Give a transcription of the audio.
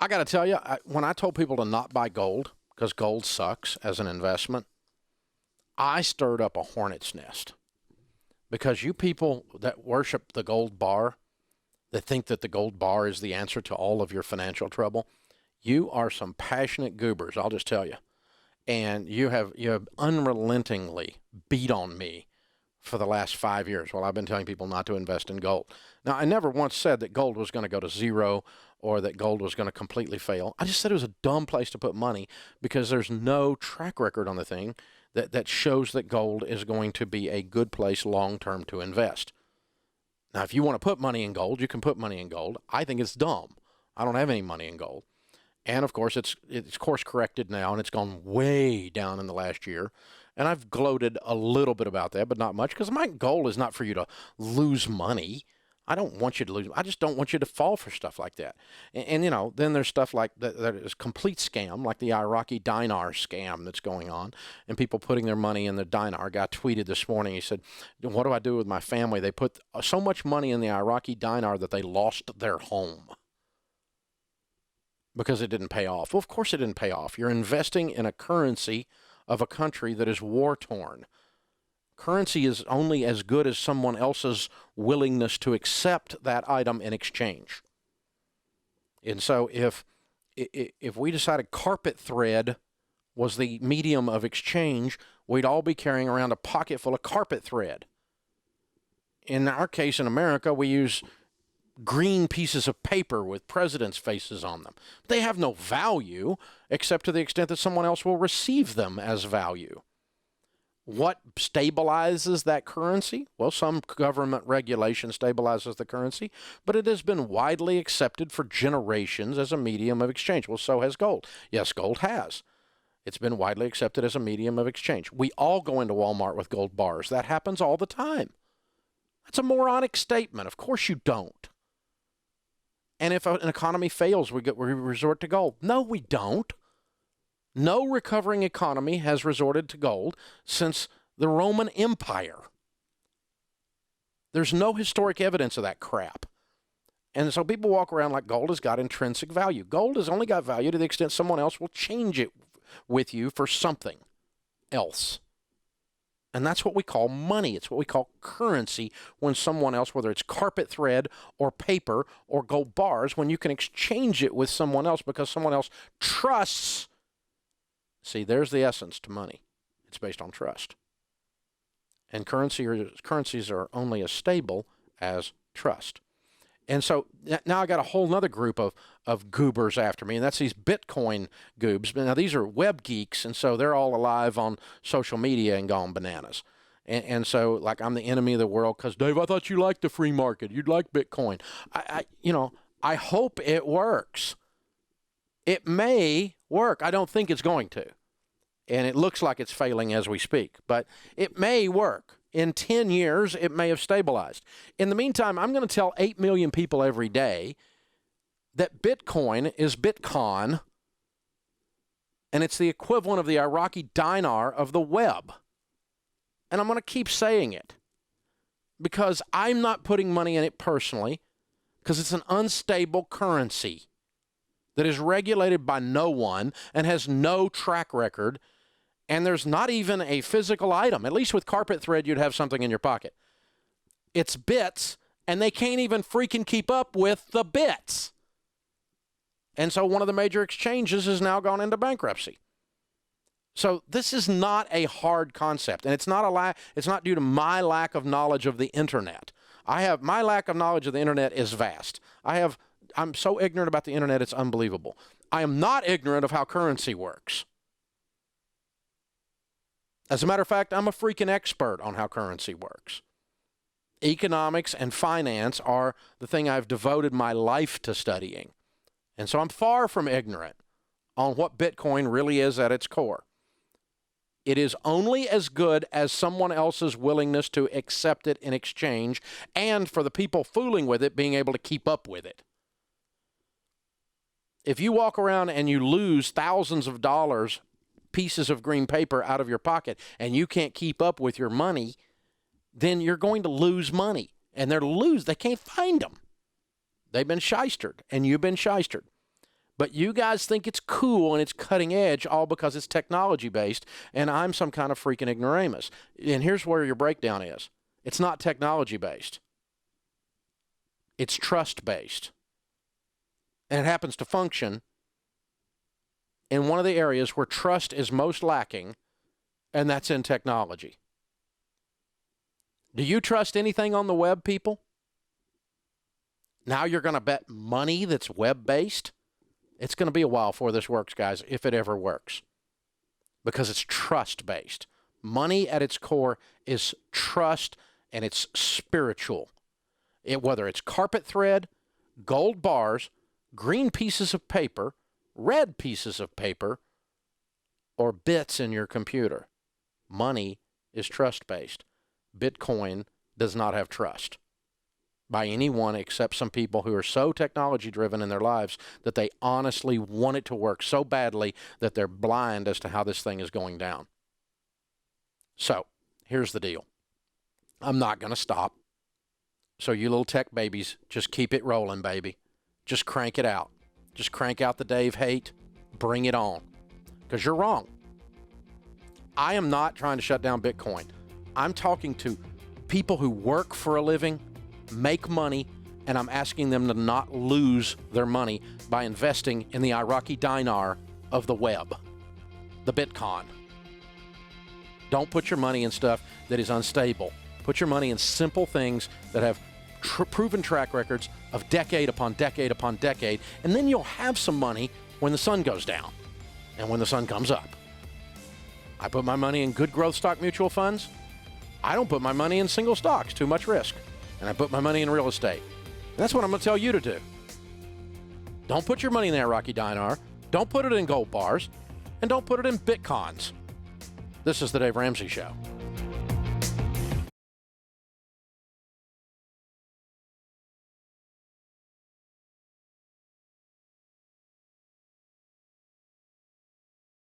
I got to tell you, when I told people to not buy gold because gold sucks as an investment, I stirred up a hornet's nest. Because you people that worship the gold bar, that think that the gold bar is the answer to all of your financial trouble, you are some passionate goobers, I'll just tell you. And you have unrelentingly beat on me for the last 5 years while I've been telling people not to invest in gold. Now, I never once said that gold was going to go to zero or that gold was going to completely fail. I just said it was a dumb place to put money because there's no track record on the thing that shows that gold is going to be a good place long-term to invest. Now, if you want to put money in gold, you can put money in gold. I think it's dumb. I don't have any money in gold. And, of course, it's course-corrected now, and it's gone way down in the last year. And I've gloated a little bit about that, but not much, because my goal is not for you to lose money. I don't want you to lose. I just don't want you to fall for stuff like that. And then there's stuff like that is complete scam, like the Iraqi dinar scam that's going on, and people putting their money in the dinar. A guy tweeted this morning. He said, "What do I do with my family? They put so much money in the Iraqi dinar that they lost their home because it didn't pay off." Well, of course it didn't pay off. You're investing in a currency of a country that is war-torn. Currency is only as good as someone else's willingness to accept that item in exchange. And so if we decided carpet thread was the medium of exchange, we'd all be carrying around a pocket full of carpet thread. In our case in America, we use green pieces of paper with presidents' faces on them. They have no value except to the extent that someone else will receive them as value. What stabilizes that currency? Well, some government regulation stabilizes the currency, but it has been widely accepted for generations as a medium of exchange. Well, so has gold. Yes, gold has. It's been widely accepted as a medium of exchange. We all go into Walmart with gold bars. That happens all the time. That's a moronic statement. Of course you don't. And if an economy fails, we resort to gold. No, we don't. No recovering economy has resorted to gold since the Roman Empire. There's no historic evidence of that crap. And so people walk around like gold has got intrinsic value. Gold has only got value to the extent someone else will change it with you for something else. And that's what we call money. It's what we call currency when someone else, whether it's carpet thread or paper or gold bars, when you can exchange it with someone else because someone else trusts. See, there's the essence to money. It's based on trust. And currencies are only as stable as trust. And so now I got a whole other group of goobers after me, and that's these Bitcoin goobs. Now, these are web geeks, and so they're all alive on social media and gone bananas. And so, like, I'm the enemy of the world because, Dave, I thought you liked the free market. You'd like Bitcoin. I hope it works. It may work. I don't think it's going to. And it looks like it's failing as we speak. But it may work. In 10 years, it may have stabilized. In the meantime, I'm going to tell 8 million people every day that Bitcoin is Bitcoin, and it's the equivalent of the Iraqi dinar of the web. And I'm going to keep saying it because I'm not putting money in it personally because it's an unstable currency that is regulated by no one and has no track record, and there's not even a physical item. At least with carpet thread, you'd have something in your pocket. It's bits, and they can't even freaking keep up with the bits. And so one of the major exchanges has now gone into bankruptcy. So this is not a hard concept, and it's not due to my lack of knowledge of the internet. My lack of knowledge of the internet is vast. I'm so ignorant about the internet, it's unbelievable. I am not ignorant of how currency works. As a matter of fact, I'm a freaking expert on how currency works. Economics and finance are the thing I've devoted my life to studying. And so I'm far from ignorant on what Bitcoin really is at its core. It is only as good as someone else's willingness to accept it in exchange, and for the people fooling with it being able to keep up with it. If you walk around and you lose thousands of dollars, pieces of green paper out of your pocket, and you can't keep up with your money, then you're going to lose money. And they can't find them. They've been shystered, and you've been shystered. But you guys think it's cool and it's cutting edge all because it's technology-based, and I'm some kind of freaking ignoramus. And here's where your breakdown is. It's not technology-based. It's trust-based. And it happens to function in one of the areas where trust is most lacking, and that's in technology. Do you trust anything on the web, people? Now you're going to bet money that's web-based? It's going to be a while before this works, guys, if it ever works, because it's trust-based. Money at its core is trust, and it's spiritual. Whether it's carpet thread, gold bars, green pieces of paper, red pieces of paper, or bits in your computer, money is trust-based. Bitcoin does not have trust by anyone except some people who are so technology-driven in their lives that they honestly want it to work so badly that they're blind as to how this thing is going down. So, here's the deal. I'm not going to stop. So you little tech babies, just keep it rolling, baby. Just crank it out. Just crank out the Dave hate. Bring it on. Because you're wrong. I am not trying to shut down Bitcoin. I'm talking to people who work for a living, make money, and I'm asking them to not lose their money by investing in the Iraqi dinar of the web, the Bitcoin. Don't put your money in stuff that is unstable. Put your money in simple things that have proven track records of decade upon decade upon decade, and then you'll have some money when the sun goes down and when the sun comes up. I put my money in good growth stock mutual funds. I don't put my money in single stocks, too much risk. And I put my money in real estate. And that's what I'm going to tell you to do. Don't put your money in the Iraqi dinar. Don't put it in gold bars. And don't put it in Bitcoins. This is the Dave Ramsey Show.